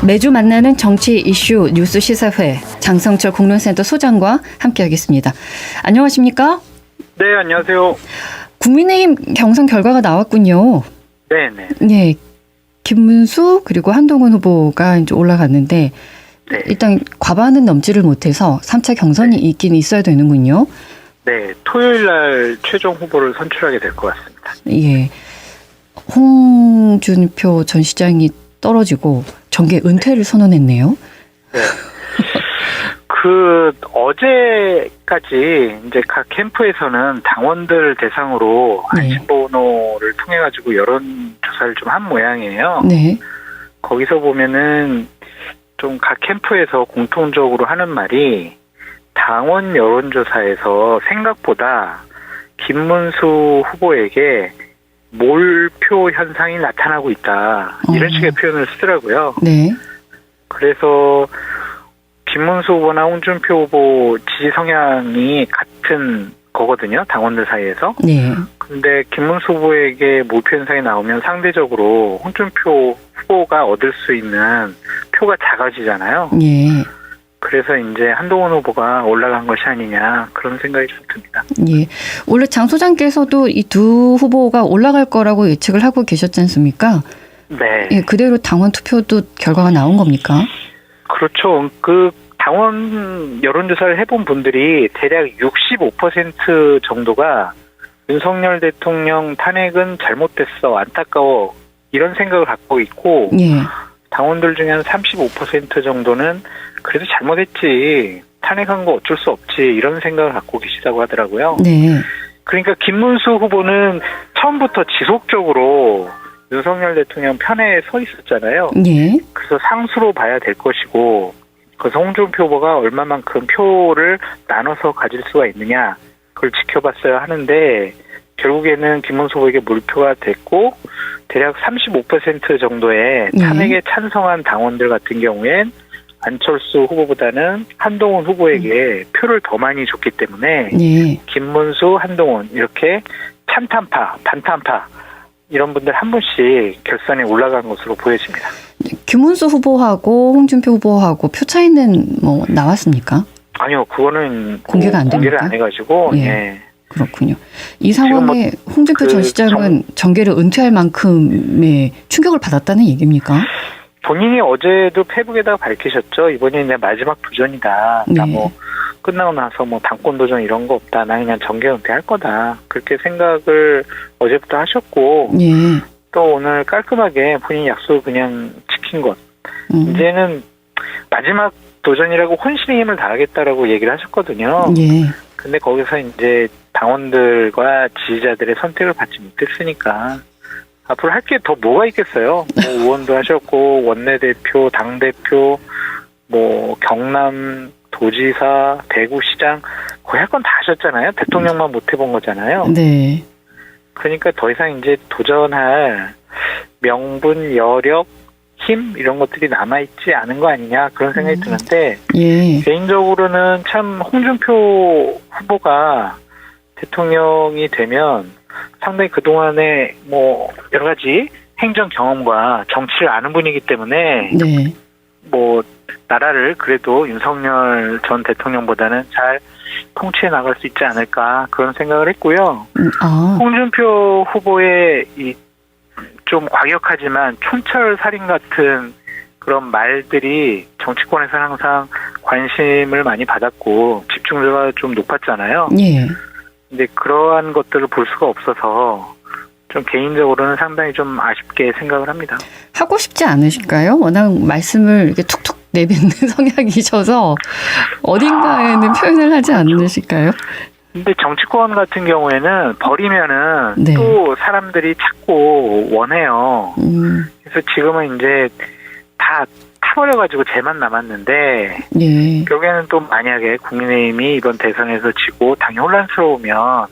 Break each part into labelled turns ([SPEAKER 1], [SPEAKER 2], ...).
[SPEAKER 1] 매주 만나는 정치 이슈 뉴스 시사회 장성철 공론센터 소장과 함께하겠습니다. 안녕하십니까?
[SPEAKER 2] 네, 안녕하세요.
[SPEAKER 1] 국민의힘 경선 결과가 나왔군요.
[SPEAKER 2] 네네.
[SPEAKER 1] 네, 김문수 그리고 한동훈 후보가 이제 올라갔는데
[SPEAKER 2] 네.
[SPEAKER 1] 일단 과반은 넘지를 못해서 3차 경선이 있긴 있어야 되는군요.
[SPEAKER 2] 네, 토요일 날 최종 후보를 선출하게 될 것 같습니다.
[SPEAKER 1] 예, 홍준표 전 시장이 떨어지고 정계 은퇴를 선언했네요.
[SPEAKER 2] 네. 어제까지 이제 각 캠프에서는 당원들 대상으로 안심번호를 통해 가지고 여론조사를 좀 한 모양이에요.
[SPEAKER 1] 네.
[SPEAKER 2] 거기서 보면은 좀 각 캠프에서 공통적으로 하는 말이 당원 여론조사에서 생각보다 김문수 후보에게 몰표 현상이 나타나고 있다. 이런 식의 표현을 쓰더라고요.
[SPEAKER 1] 네.
[SPEAKER 2] 그래서 김문수 후보나 홍준표 후보 지지 성향이 같은 거거든요. 당원들 사이에서.
[SPEAKER 1] 네.
[SPEAKER 2] 근데 김문수 후보에게 몰표 현상이 나오면 상대적으로 홍준표 후보가 얻을 수 있는 표가 작아지잖아요.
[SPEAKER 1] 예.
[SPEAKER 2] 그래서 이제 한동훈 후보가 올라간 것이 아니냐 그런 생각이 좀 듭니다.
[SPEAKER 1] 예. 원래 장 소장께서도 이 두 후보가 올라갈 거라고 예측을 하고 계셨지 않습니까?
[SPEAKER 2] 네.
[SPEAKER 1] 예, 그대로 당원 투표도 결과가 나온 겁니까?
[SPEAKER 2] 그렇죠. 그 당원 여론조사를 해본 분들이 대략 65% 정도가 윤석열 대통령 탄핵은 잘못됐어, 안타까워 이런 생각을 갖고 있고
[SPEAKER 1] 예.
[SPEAKER 2] 당원들 중에 한 35% 정도는 그래도 잘못했지, 탄핵한 거 어쩔 수 없지 이런 생각을 갖고 계시다고 하더라고요.
[SPEAKER 1] 네.
[SPEAKER 2] 그러니까 김문수 후보는 처음부터 지속적으로 윤석열 대통령 편에 서 있었잖아요.
[SPEAKER 1] 예.
[SPEAKER 2] 그래서 상수로 봐야 될 것이고, 그래서 홍준표 후보가 얼마만큼 표를 나눠서 가질 수가 있느냐 그걸 지켜봤어야 하는데 결국에는 김문수 후보에게 물표가 됐고 대략 35% 정도의 탄핵에 찬성한 당원들 같은 경우엔 안철수 후보보다는 한동훈 후보에게 표를 더 많이 줬기 때문에
[SPEAKER 1] 예.
[SPEAKER 2] 김문수, 한동훈 이렇게 찬탄파, 반탄파 이런 분들 한 분씩 결선에 올라간 것으로 보여집니다.
[SPEAKER 1] 김문수 후보하고 홍준표 후보하고 표 차이는 뭐 나왔습니까?
[SPEAKER 2] 아니요, 그거는
[SPEAKER 1] 공개가 안
[SPEAKER 2] 공개를
[SPEAKER 1] 됩니까?
[SPEAKER 2] 안 해가지고
[SPEAKER 1] 예.
[SPEAKER 2] 예.
[SPEAKER 1] 그렇군요. 이 상황에 홍준표 전 시장은 정계를 은퇴할 만큼의 충격을 받았다는 얘기입니까?
[SPEAKER 2] 본인이 어제도 페북에다가 밝히셨죠. 이번이 이제 마지막 도전이다. 나 뭐 끝나고 나서 뭐 당권 도전 이런 거 없다. 나 그냥 정계 은퇴할 거다. 그렇게 생각을 어제부터 하셨고
[SPEAKER 1] 예.
[SPEAKER 2] 또 오늘 깔끔하게 본인 약속을 그냥 지킨 것. 이제는 마지막 도전이라고 혼신의 힘을 다하겠다라고 얘기를 하셨거든요.
[SPEAKER 1] 예.
[SPEAKER 2] 근데 거기서 이제 당원들과 지지자들의 선택을 받지 못했으니까 앞으로 할 게 더 뭐가 있겠어요. 뭐 의원도 하셨고 원내대표, 당대표, 뭐 경남 도지사, 대구시장 거의 할 건 다 하셨잖아요. 대통령만 못 해본 거잖아요.
[SPEAKER 1] 네.
[SPEAKER 2] 그러니까 더 이상 이제 도전할 명분, 여력, 힘 이런 것들이 남아있지 않은 거 아니냐 그런 생각이 드는데
[SPEAKER 1] 예.
[SPEAKER 2] 개인적으로는 참 홍준표 후보가 대통령이 되면 상당히 그동안에 뭐 여러 가지 행정 경험과 정치를 아는 분이기 때문에
[SPEAKER 1] 네.
[SPEAKER 2] 뭐 나라를 그래도 윤석열 전 대통령보다는 잘 통치해 나갈 수 있지 않을까 그런 생각을 했고요. 홍준표 후보의 이 좀 과격하지만 촌철살인 같은 그런 말들이 정치권에서는 항상 관심을 많이 받았고 집중도가 좀 높았잖아요.
[SPEAKER 1] 예.
[SPEAKER 2] 근데 그러한 것들을 볼 수가 없어서 좀 개인적으로는 상당히 좀 아쉽게 생각을 합니다.
[SPEAKER 1] 하고 싶지 않으실까요? 워낙 말씀을 이렇게 툭툭 내뱉는 성향이셔서 어딘가에는 표현을 하지 않으실까요?
[SPEAKER 2] 근데 정치권 같은 경우에는 버리면은
[SPEAKER 1] 네.
[SPEAKER 2] 또 사람들이 찾고 원해요. 그래서 지금은 이제 다 타버려가지고 쟤만 남았는데
[SPEAKER 1] 예.
[SPEAKER 2] 결국에는 또 만약에 국민의힘이 이번 대선에서 지고 당이 혼란스러우면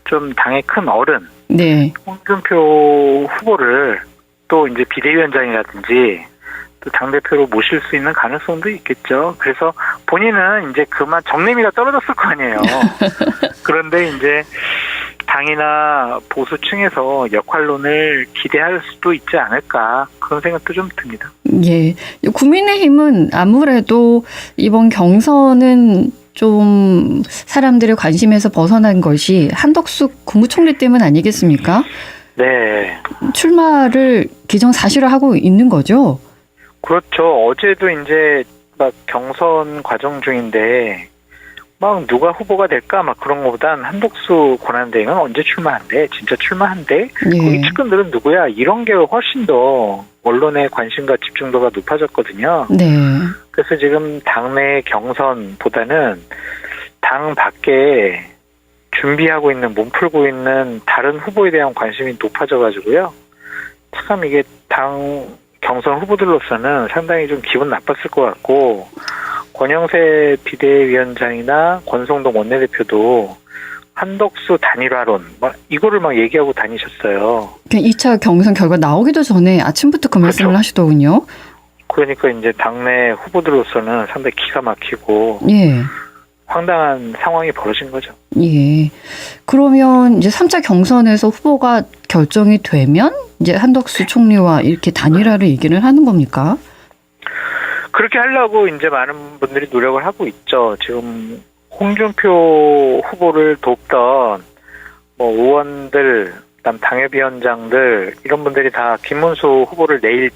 [SPEAKER 2] 좀 당의 큰 어른
[SPEAKER 1] 네.
[SPEAKER 2] 홍준표 후보를 또 이제 비대위원장이라든지 또 당대표로 모실 수 있는 가능성도 있겠죠. 그래서 본인은 이제 그만 정내미가 떨어졌을 거 아니에요. 그런데 이제 당이나 보수층에서 역할론을 기대할 수도 있지 않을까 그런 생각도 좀 듭니다.
[SPEAKER 1] 예. 국민의힘은 아무래도 이번 경선은 좀 사람들의 관심에서 벗어난 것이 한덕수 국무총리 때문 아니겠습니까?
[SPEAKER 2] 네.
[SPEAKER 1] 출마를 기정사실화하고 있는 거죠?
[SPEAKER 2] 그렇죠. 어제도 이제 막 경선 과정 중인데 막 누가 후보가 될까 막 그런 것보단 한덕수 권한대행은 언제 출마한대? 진짜 출마한대? 거기
[SPEAKER 1] 예.
[SPEAKER 2] 측근들은 누구야? 이런 게 훨씬 더 언론의 관심과 집중도가 높아졌거든요.
[SPEAKER 1] 네.
[SPEAKER 2] 그래서 지금 당내 경선보다는 당 밖에 준비하고 있는, 몸풀고 있는 다른 후보에 대한 관심이 높아져가지고요. 참 이게 당 경선 후보들로서는 상당히 좀 기분 나빴을 것 같고, 권영세 비대위원장이나 권성동 원내대표도 한덕수 단일화론, 이거를 막 얘기하고 다니셨어요.
[SPEAKER 1] 2차 경선 결과 나오기도 전에 아침부터 그 말씀을
[SPEAKER 2] 그렇죠.
[SPEAKER 1] 하시더군요.
[SPEAKER 2] 그러니까 이제 당내 후보들로서는 상당히 기가 막히고
[SPEAKER 1] 예.
[SPEAKER 2] 황당한 상황이 벌어진 거죠.
[SPEAKER 1] 예. 그러면 이제 3차 경선에서 후보가 결정이 되면 이제 한덕수 총리와 이렇게 단일화를 얘기를 하는 겁니까?
[SPEAKER 2] 그렇게 하려고 이제 많은 분들이 노력을 하고 있죠. 지금 홍준표 후보를 돕던 의원들, 그다음 당협위원장들 이런 분들이 다 김문수 후보를 내일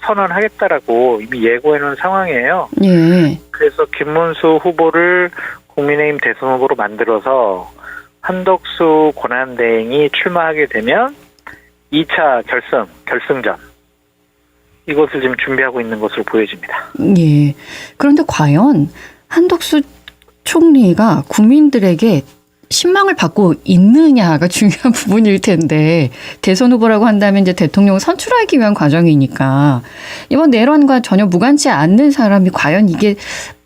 [SPEAKER 2] 선언하겠다라고 이미 예고해놓은 상황이에요.
[SPEAKER 1] 예.
[SPEAKER 2] 그래서 김문수 후보를 국민의힘 대선 후보로 만들어서 한덕수 권한대행이 출마하게 되면 2차 결승전 이것을 지금 준비하고 있는 것으로 보여집니다.
[SPEAKER 1] 예. 그런데 과연 한덕수 총리가 국민들에게 신망을 받고 있느냐가 중요한 부분일 텐데, 대선 후보라고 한다면 이제 대통령을 선출하기 위한 과정이니까 이번 내란과 전혀 무관치 않는 사람이 과연 이게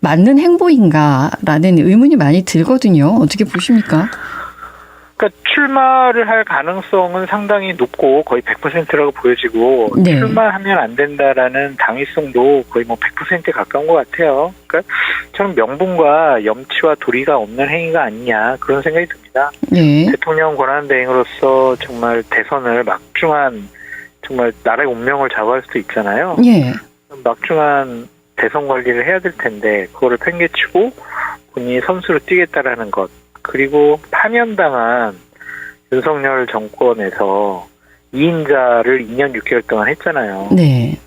[SPEAKER 1] 맞는 행보인가라는 의문이 많이 들거든요. 어떻게 보십니까?
[SPEAKER 2] 그러니까 출마를 할 가능성은 상당히 높고 거의 100%라고 보여지고,
[SPEAKER 1] 네.
[SPEAKER 2] 출마하면 안 된다라는 당위성도 거의 100%에 가까운 것 같아요. 그러니까 저는 명분과 염치와 도리가 없는 행위가 아니냐 그런 생각이 듭니다.
[SPEAKER 1] 예.
[SPEAKER 2] 대통령 권한대행으로서 정말 대선을 막중한, 정말 나라의 운명을 좌우할 수도 있잖아요.
[SPEAKER 1] 예.
[SPEAKER 2] 막중한 대선 관리를 해야 될 텐데 그거를 팽개치고 본인이 선수로 뛰겠다라는 것, 그리고 파면당한 윤석열 정권에서 2인자를 2년 6개월 동안 했잖아요.
[SPEAKER 1] 네.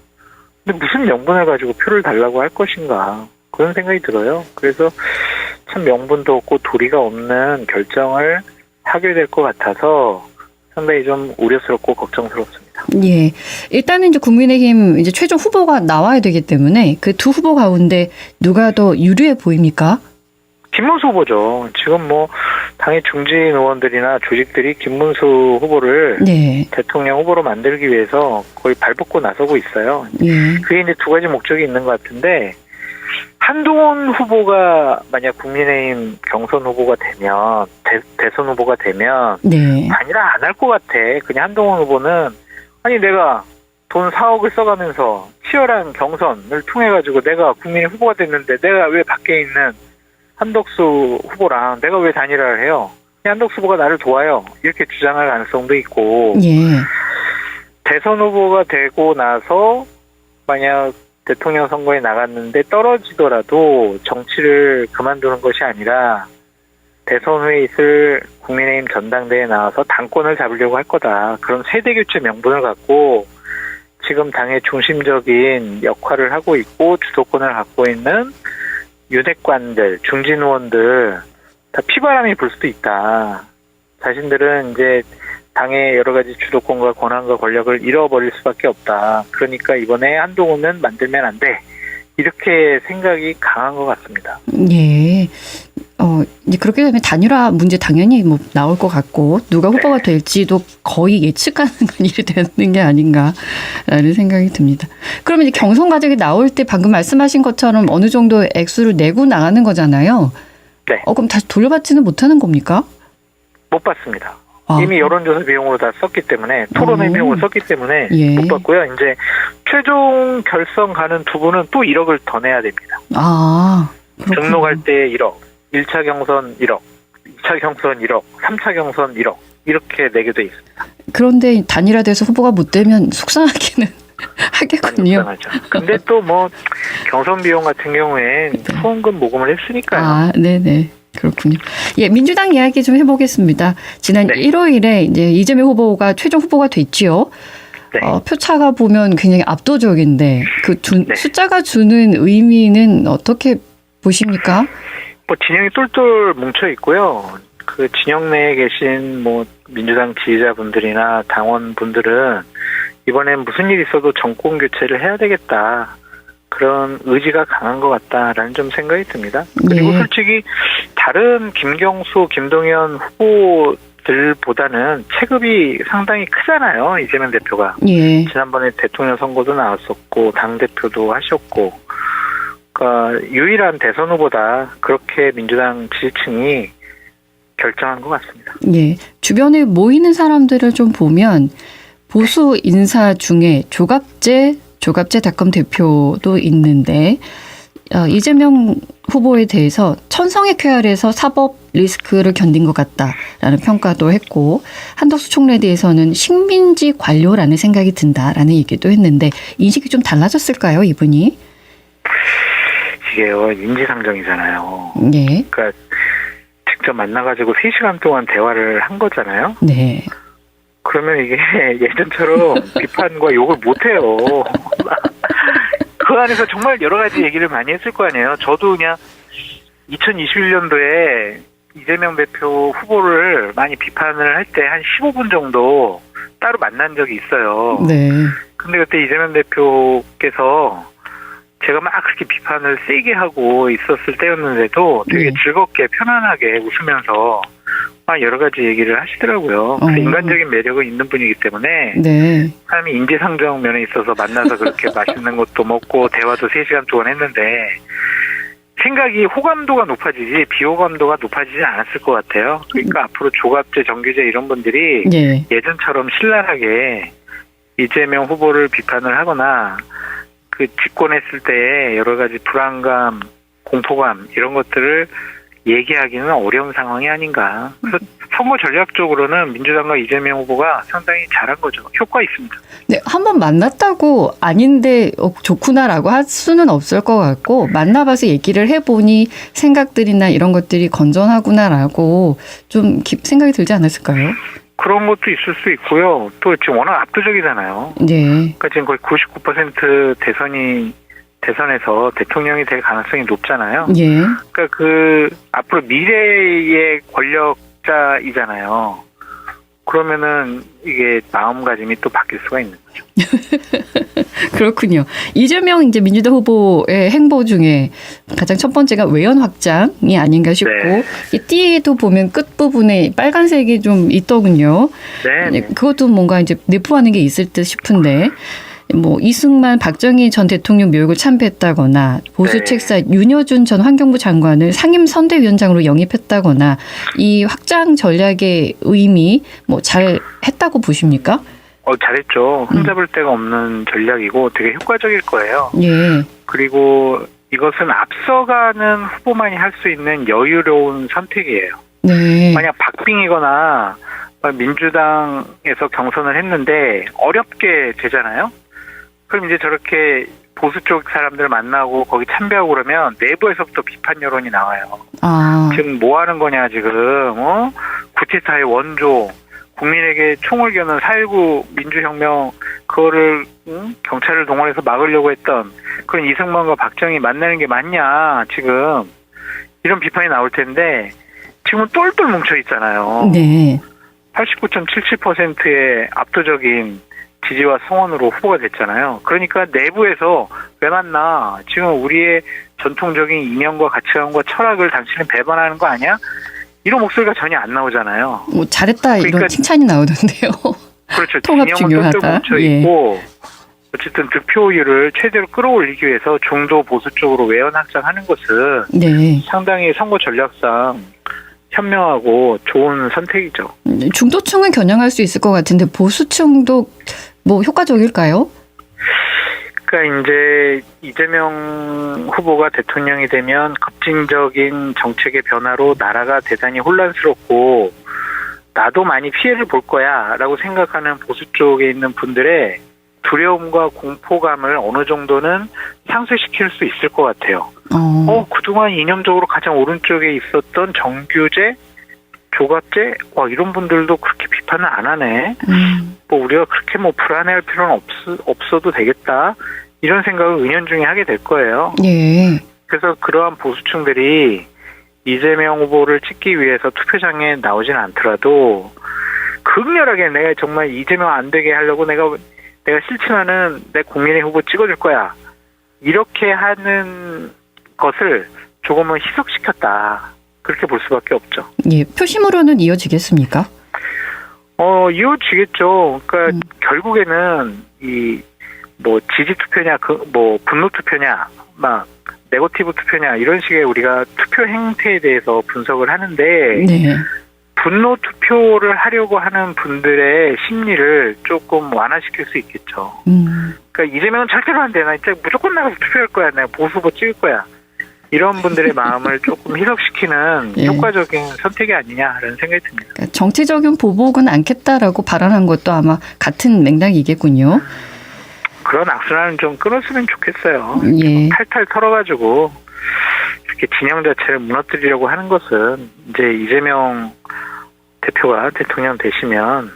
[SPEAKER 2] 근데 무슨 명분을 가지고 표를 달라고 할 것인가 그런 생각이 들어요. 그래서 참 명분도 없고 도리가 없는 결정을 하게 될 것 같아서 상당히 좀 우려스럽고 걱정스럽습니다.
[SPEAKER 1] 예. 일단은 이제 국민의힘 이제 최종 후보가 나와야 되기 때문에 그 두 후보 가운데 누가 더 유리해 보입니까?
[SPEAKER 2] 김문수 후보죠. 지금 당의 중진 의원들이나 조직들이 김문수 후보를
[SPEAKER 1] 네.
[SPEAKER 2] 대통령 후보로 만들기 위해서 거의 발벗고 나서고 있어요.
[SPEAKER 1] 예.
[SPEAKER 2] 그게 이제 두 가지 목적이 있는 것 같은데, 한동훈 후보가 만약 국민의힘 경선 후보가 되면, 대선 후보가 되면
[SPEAKER 1] 네.
[SPEAKER 2] 단일화 안 할 것 같아. 그냥 한동훈 후보는 아니 내가 돈 4억을 써가면서 치열한 경선을 통해 가지고 내가 국민의 후보가 됐는데 내가 왜 밖에 있는 한덕수 후보랑 내가 왜 단일화를 해요? 한덕수 후보가 나를 도와요. 이렇게 주장할 가능성도 있고,
[SPEAKER 1] 예.
[SPEAKER 2] 대선 후보가 되고 나서 만약 대통령 선거에 나갔는데 떨어지더라도 정치를 그만두는 것이 아니라 대선 후에 있을 국민의힘 전당대회에 나와서 당권을 잡으려고 할 거다. 그런 세대교체 명분을 갖고 지금 당의 중심적인 역할을 하고 있고 주도권을 갖고 있는 윤핵관들, 중진 의원들 다 피바람이 불 수도 있다. 자신들은 이제 당의 여러 가지 주도권과 권한과 권력을 잃어버릴 수밖에 없다. 그러니까 이번에 한동훈은 만들면 안 돼. 이렇게 생각이 강한 것 같습니다.
[SPEAKER 1] 예. 이제 그렇게 되면 단일화 문제 당연히 나올 것 같고, 누가 후보가 될지도 거의 예측 가능한 일이 되는 게 아닌가라는 생각이 듭니다. 그러면 이제 경선 과정이 나올 때 방금 말씀하신 것처럼 어느 정도 액수를 내고 나가는 거잖아요.
[SPEAKER 2] 네.
[SPEAKER 1] 그럼 다시 돌려받지는 못하는 겁니까?
[SPEAKER 2] 못 받습니다.
[SPEAKER 1] 아.
[SPEAKER 2] 이미 여론조사 비용으로 다 썼기 때문에, 토론회 비용으로 썼기 때문에
[SPEAKER 1] 예.
[SPEAKER 2] 못 받고요. 이제 최종 결선 가는 두 분은 또 1억을 더 내야 됩니다.
[SPEAKER 1] 아, 그렇군요.
[SPEAKER 2] 등록할 때 1억, 1차 경선 1억, 2차 경선 1억, 3차 경선 1억 이렇게 내게 돼 있습니다.
[SPEAKER 1] 그런데 단일화돼서 후보가 못 되면 속상하기는 하겠군요.
[SPEAKER 2] 많이 속상하죠. 근데 또 뭐 경선 비용 같은 경우엔 후원금 모금을 했으니까요.
[SPEAKER 1] 아, 네네. 그렇군요. 예, 민주당 이야기 좀 해보겠습니다. 지난
[SPEAKER 2] 네.
[SPEAKER 1] 1월에 이제 이재명 후보가 최종 후보가 됐지요.
[SPEAKER 2] 네.
[SPEAKER 1] 표차가 보면 굉장히 압도적인데
[SPEAKER 2] 네.
[SPEAKER 1] 숫자가 주는 의미는 어떻게 보십니까?
[SPEAKER 2] 뭐 진영이 똘똘 뭉쳐 있고요. 그 진영 내에 계신 뭐 민주당 지지자분들이나 당원분들은 이번엔 무슨 일이 있어도 정권 교체를 해야 되겠다. 그런 의지가 강한 것 같다라는 좀 생각이 듭니다. 그리고
[SPEAKER 1] 네.
[SPEAKER 2] 솔직히 다른 김경수, 김동연 후보들보다는 체급이 상당히 크잖아요. 이재명 대표가.
[SPEAKER 1] 예.
[SPEAKER 2] 지난번에 대통령 선거도 나왔었고 당대표도 하셨고 그러니까 유일한 대선 후보다 그렇게 민주당 지지층이 결정한 것 같습니다.
[SPEAKER 1] 예. 주변에 모이는 사람들을 좀 보면 보수 인사 중에 조갑재닷컴 대표도 있는데 이재명 후보에 대해서 천성의 쾌활에서 사법 리스크를 견딘 것 같다라는 평가도 했고 한덕수 총리에 대해서는 식민지 관료라는 생각이 든다라는 얘기도 했는데 인식이 좀 달라졌을까요, 이분이?
[SPEAKER 2] 이게요 인지상정이잖아요.
[SPEAKER 1] 예.
[SPEAKER 2] 그러니까 직접 만나가지고 3시간 동안 대화를 한 거잖아요.
[SPEAKER 1] 네.
[SPEAKER 2] 그러면 이게 예전처럼 비판과 욕을 못해요. 그 안에서 정말 여러 가지 얘기를 많이 했을 거 아니에요. 저도 그냥 2021년도에 이재명 대표 후보를 많이 비판을 할 때 한 15분 정도 따로 만난 적이 있어요.
[SPEAKER 1] 네.
[SPEAKER 2] 근데 그때 이재명 대표께서 제가 막 그렇게 비판을 세게 하고 있었을 때였는데도 되게
[SPEAKER 1] 네.
[SPEAKER 2] 즐겁게 편안하게 웃으면서 막 여러 가지 얘기를 하시더라고요. 그래서 인간적인 매력은 있는 분이기 때문에
[SPEAKER 1] 네.
[SPEAKER 2] 사람이 인지상정 면에 있어서 만나서 그렇게 맛있는 것도 먹고 대화도 3시간 동안 했는데 생각이 호감도가 높아지지 비호감도가 높아지지 않았을 것 같아요. 그러니까 앞으로 조갑재, 정규재 이런 분들이
[SPEAKER 1] 예.
[SPEAKER 2] 예전처럼 신랄하게 이재명 후보를 비판을 하거나 그 집권했을 때의 여러 가지 불안감, 공포감 이런 것들을 얘기하기는 어려운 상황이 아닌가. 그래서 선거 전략적으로는 민주당과 이재명 후보가 상당히 잘한 거죠. 효과 있습니다.
[SPEAKER 1] 네, 한번 만났다고 아닌데 좋구나라고 할 수는 없을 것 같고 만나봐서 얘기를 해보니 생각들이나 이런 것들이 건전하구나라고 좀 생각이 들지 않았을까요?
[SPEAKER 2] 그런 것도 있을 수 있고요. 또 지금 워낙 압도적이잖아요.
[SPEAKER 1] 네.
[SPEAKER 2] 그러니까 지금 거의 99% 대선에서 대통령이 될 가능성이 높잖아요.
[SPEAKER 1] 예.
[SPEAKER 2] 그러니까 그 앞으로 미래의 권력자이잖아요. 그러면은 이게 마음가짐이 또 바뀔 수가 있는 거죠.
[SPEAKER 1] 그렇군요. 이재명 이제 민주당 후보의 행보 중에 가장 첫 번째가 외연 확장이 아닌가 싶고
[SPEAKER 2] 네.
[SPEAKER 1] 이 띠에도 보면 끝 부분에 빨간색이 좀 있더군요.
[SPEAKER 2] 네.
[SPEAKER 1] 그것도 뭔가 이제 내포하는 게 있을 듯 싶은데. 뭐 이승만, 박정희 전 대통령 묘역을 참배했다거나 보수
[SPEAKER 2] 네.
[SPEAKER 1] 책사 윤여준 전 환경부 장관을 상임 선대위원장으로 영입했다거나 이 확장 전략의 의미 뭐 잘 했다고 보십니까?
[SPEAKER 2] 잘했죠. 흠잡을 데가 없는 전략이고 되게 효과적일 거예요.
[SPEAKER 1] 예.
[SPEAKER 2] 그리고 이것은 앞서가는 후보만이 할 수 있는 여유로운 선택이에요.
[SPEAKER 1] 네.
[SPEAKER 2] 만약 박빙이거나 민주당에서 경선을 했는데 어렵게 되잖아요. 그럼 이제 저렇게 보수 쪽 사람들 만나고 거기 참배하고 그러면 내부에서부터 비판 여론이 나와요.
[SPEAKER 1] 아.
[SPEAKER 2] 지금 뭐 하는 거냐 지금 구테타의 원조 국민에게 총을 겨눈 4.19 민주혁명 그거를 경찰을 동원해서 막으려고 했던 그런 이승만과 박정희 만나는 게 맞냐 지금 이런 비판이 나올 텐데 지금은 똘똘 뭉쳐 있잖아요.
[SPEAKER 1] 네.
[SPEAKER 2] 89.77%의 압도적인 지지와 성원으로 후보가 됐잖아요. 그러니까 내부에서 왜 만나? 지금 우리의 전통적인 이념과 가치관과 철학을 당신은 배반하는 거 아니야? 이런 목소리가 전혀 안 나오잖아요.
[SPEAKER 1] 뭐 잘했다 이런
[SPEAKER 2] 그러니까,
[SPEAKER 1] 칭찬이 나오던데요.
[SPEAKER 2] 그렇죠.
[SPEAKER 1] 통합
[SPEAKER 2] 진영은 똘똘
[SPEAKER 1] 중요하다.
[SPEAKER 2] 뭉쳐 있고 어쨌든 득표율을 최대로 끌어올리기 위해서 중도 보수 쪽으로 외연 확장하는 것은
[SPEAKER 1] 네.
[SPEAKER 2] 상당히 선거 전략상 현명하고 좋은 선택이죠.
[SPEAKER 1] 중도층은 겨냥할 수 있을 것 같은데 보수층도 뭐 효과적일까요?
[SPEAKER 2] 그러니까 이제 이재명 후보가 대통령이 되면 급진적인 정책의 변화로 나라가 대단히 혼란스럽고 나도 많이 피해를 볼 거야라고 생각하는 보수 쪽에 있는 분들의 두려움과 공포감을 어느 정도는 상쇄시킬 수 있을 것 같아요. 그동안 이념적으로 가장 오른쪽에 있었던 정규재, 조갑재, 이런 분들도 그렇게 비판을 안 하네. 뭐 우리가 그렇게 뭐 불안해할 필요는 없어도 되겠다. 이런 생각을 은연중에 하게 될 거예요.
[SPEAKER 1] 예.
[SPEAKER 2] 그래서 그러한 보수층들이 이재명 후보를 찍기 위해서 투표장에 나오진 않더라도 극렬하게 내가 정말 이재명 안 되게 하려고 내가 싫지만은 내 국민의 후보 찍어줄 거야. 이렇게 하는 것을 조금은 희석시켰다. 그렇게 볼 수밖에 없죠.
[SPEAKER 1] 예, 표심으로는 이어지겠습니까?
[SPEAKER 2] 이어지겠죠. 그러니까 결국에는 뭐 지지 투표냐, 뭐 분노 투표냐, 막 네거티브 투표냐 이런 식의 우리가 투표 행태에 대해서 분석을 하는데
[SPEAKER 1] 네.
[SPEAKER 2] 분노 투표를 하려고 하는 분들의 심리를 조금 완화시킬 수 있겠죠. 그러니까 이재명은 절대로 안 돼. 나 진짜 무조건 나가서 투표할 거야. 내가 보수 후보 찍을 거야. 이런 분들의 마음을 조금 희석시키는
[SPEAKER 1] 예.
[SPEAKER 2] 효과적인 선택이 아니냐라는 생각이 듭니다.
[SPEAKER 1] 그러니까 정치적인 보복은 않겠다라고 발언한 것도 아마 같은 맥락이겠군요.
[SPEAKER 2] 그런 악순환은 좀 끊었으면 좋겠어요.
[SPEAKER 1] 예.
[SPEAKER 2] 탈탈 털어가지고 이렇게 진영 자체를 무너뜨리려고 하는 것은 이제 이재명 대표가 대통령 되시면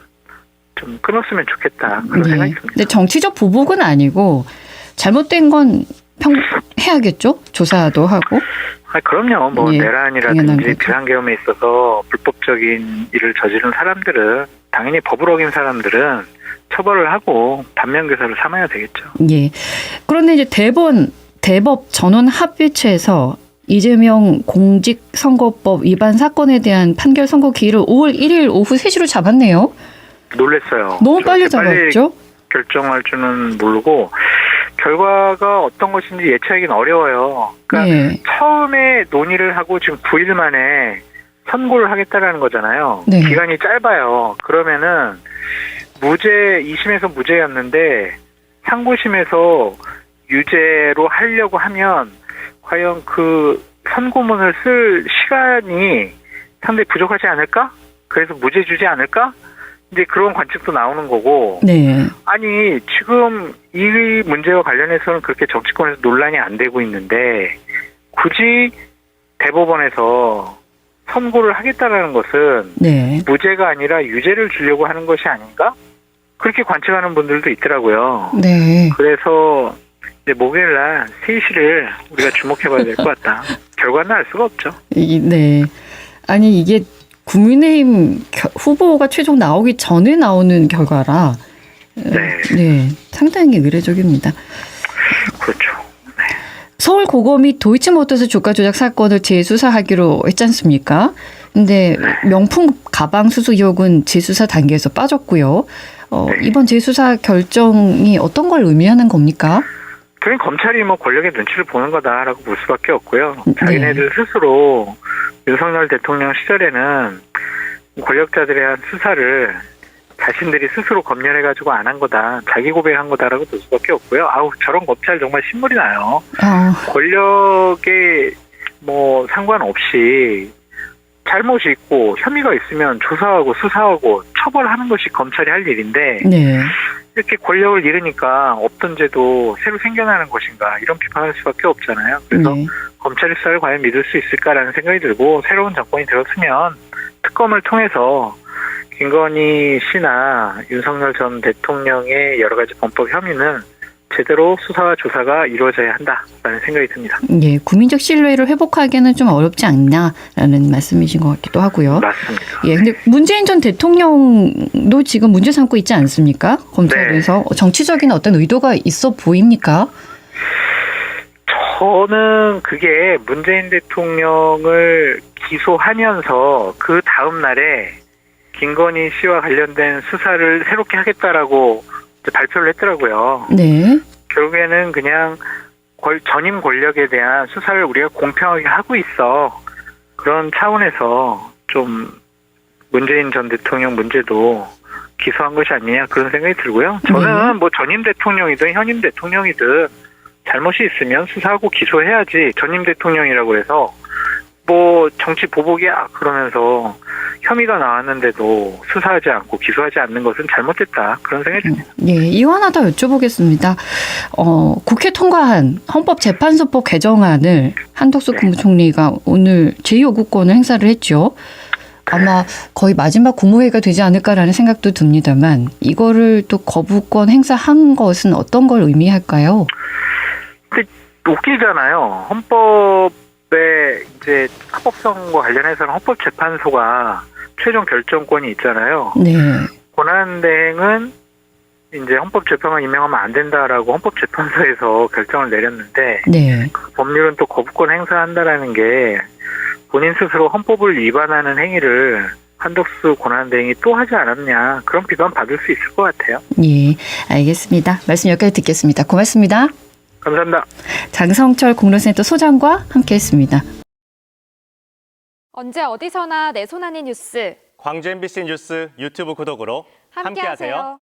[SPEAKER 2] 좀 끊었으면 좋겠다. 그런 생각이 듭니다.
[SPEAKER 1] 근데 정치적 보복은 아니고 잘못된 건 해야겠죠? 조사도 하고.
[SPEAKER 2] 그럼요. 뭐
[SPEAKER 1] 예,
[SPEAKER 2] 내란이라든지 비상계엄에 있어서 불법적인 일을 저지른 사람들은 당연히 법을 어긴 사람들은 처벌을 하고 반면교사를 삼아야 되겠죠.
[SPEAKER 1] 예. 그런데 이제 대법 전원 합의체에서 이재명 공직선거법 위반 사건에 대한 판결 선고 기일을 5월 1일 오후 3시로 잡았네요.
[SPEAKER 2] 놀랬어요.
[SPEAKER 1] 너무 빨리 잡았죠?
[SPEAKER 2] 결정할 줄은 모르고 결과가 어떤 것인지 예측하기는 어려워요. 그러니까
[SPEAKER 1] 네.
[SPEAKER 2] 처음에 논의를 하고 지금 9일 만에 선고를 하겠다라는 거잖아요.
[SPEAKER 1] 네.
[SPEAKER 2] 기간이 짧아요. 그러면은 2심에서 무죄였는데 상고심에서 유죄로 하려고 하면 과연 그 선고문을 쓸 시간이 상당히 부족하지 않을까? 그래서 무죄 주지 않을까? 이제 그런 관측도 나오는 거고.
[SPEAKER 1] 네.
[SPEAKER 2] 아니, 지금 이 문제와 관련해서는 그렇게 정치권에서 논란이 안 되고 있는데 굳이 대법원에서 선고를 하겠다라는 것은
[SPEAKER 1] 네.
[SPEAKER 2] 무죄가 아니라 유죄를 주려고 하는 것이 아닌가? 그렇게 관측하는 분들도 있더라고요.
[SPEAKER 1] 네.
[SPEAKER 2] 그래서 이제 목요일 날 3시를 우리가 주목해봐야 될 것 같다. 결과는 알 수가 없죠.
[SPEAKER 1] 네. 아니 이게 국민의힘 후보가 최종 나오기 전에 나오는 결과라 네, 상당히 의례적입니다.
[SPEAKER 2] 그렇죠. 네.
[SPEAKER 1] 서울 고거 및 도이치모터스 주가 조작 사건을 재수사하기로 했지 않습니까? 근데 명품 가방 수수 의혹은 재수사 단계에서 빠졌고요. 이번 재수사 결정이 어떤 걸 의미하는 겁니까?
[SPEAKER 2] 그냥 검찰이 뭐 권력의 눈치를 보는 거다라고 볼 수밖에 없고요. 자기네들 스스로 윤석열 대통령 시절에는 권력자들에 대한 수사를 자신들이 스스로 검열해가지고 안 한 거다. 자기 고백한 거다라고 볼 수밖에 없고요. 저런 검찰 정말 신물이 나요. 권력에 뭐 상관없이 잘못이 있고 혐의가 있으면 조사하고 수사하고 처벌하는 것이 검찰이 할 일인데
[SPEAKER 1] 네.
[SPEAKER 2] 이렇게 권력을 잃으니까 없던 죄도 새로 생겨나는 것인가 이런 비판할 수밖에 없잖아요. 그래서
[SPEAKER 1] 네.
[SPEAKER 2] 검찰의 수사를 과연 믿을 수 있을까라는 생각이 들고 새로운 정권이 들었으면 특검을 통해서 김건희 씨나 윤석열 전 대통령의 여러 가지 범법 혐의는 제대로 수사와 조사가 이루어져야 한다라는 생각이 듭니다.
[SPEAKER 1] 예, 국민적 신뢰를 회복하기에는 좀 어렵지 않나라는 말씀이신 것 같기도 하고요.
[SPEAKER 2] 맞습니다.
[SPEAKER 1] 예, 근데 문재인 전 대통령도 지금 문제 삼고 있지 않습니까? 검찰에서
[SPEAKER 2] 네.
[SPEAKER 1] 정치적인 어떤 의도가 있어 보입니까?
[SPEAKER 2] 저는 그게 문재인 대통령을 기소하면서 그 다음 날에 김건희 씨와 관련된 수사를 새롭게 하겠다라고 발표를 했더라고요.
[SPEAKER 1] 네.
[SPEAKER 2] 결국에는 그냥 전임 권력에 대한 수사를 우리가 공평하게 하고 있어. 그런 차원에서 좀 문재인 전 대통령 문제도 기소한 것이 아니냐 그런 생각이 들고요. 저는 뭐 전임 대통령이든 현임 대통령이든 잘못이 있으면 수사하고 기소해야지 전임 대통령이라고 해서 뭐 정치 보복이야 그러면서 혐의가 나왔는데도 수사하지 않고 기소하지 않는 것은 잘못됐다. 그런 생각이 듭니다.
[SPEAKER 1] 예, 이거 하나 더 여쭤보겠습니다. 국회 통과한 헌법재판소법 개정안을 한덕수
[SPEAKER 2] 네.
[SPEAKER 1] 국무총리가 오늘 제2요구권을 행사를 했죠. 아마 거의 마지막 국무회의가 되지 않을까라는 생각도 듭니다만 이거를 또 거부권 행사한 것은 어떤 걸 의미할까요?
[SPEAKER 2] 웃기잖아요. 헌법에 이제 합법성과 관련해서는 헌법재판소가 최종 결정권이 있잖아요.
[SPEAKER 1] 네.
[SPEAKER 2] 권한대행은 이제 헌법재판관 임명하면 안 된다라고 헌법재판소에서 결정을 내렸는데
[SPEAKER 1] 네.
[SPEAKER 2] 그 법률은 또 거부권 행사한다라는 게 본인 스스로 헌법을 위반하는 행위를 한덕수 권한대행이 또 하지 않았냐 그런 비판 받을 수 있을 것 같아요.
[SPEAKER 1] 예, 알겠습니다. 말씀 여기까지 듣겠습니다. 고맙습니다.
[SPEAKER 2] 감사합니다.
[SPEAKER 1] 장성철 공론센터 소장과 함께했습니다.
[SPEAKER 3] 언제 어디서나 내 손 안의 뉴스
[SPEAKER 4] 광주 MBC 뉴스 유튜브 구독으로 함께하세요.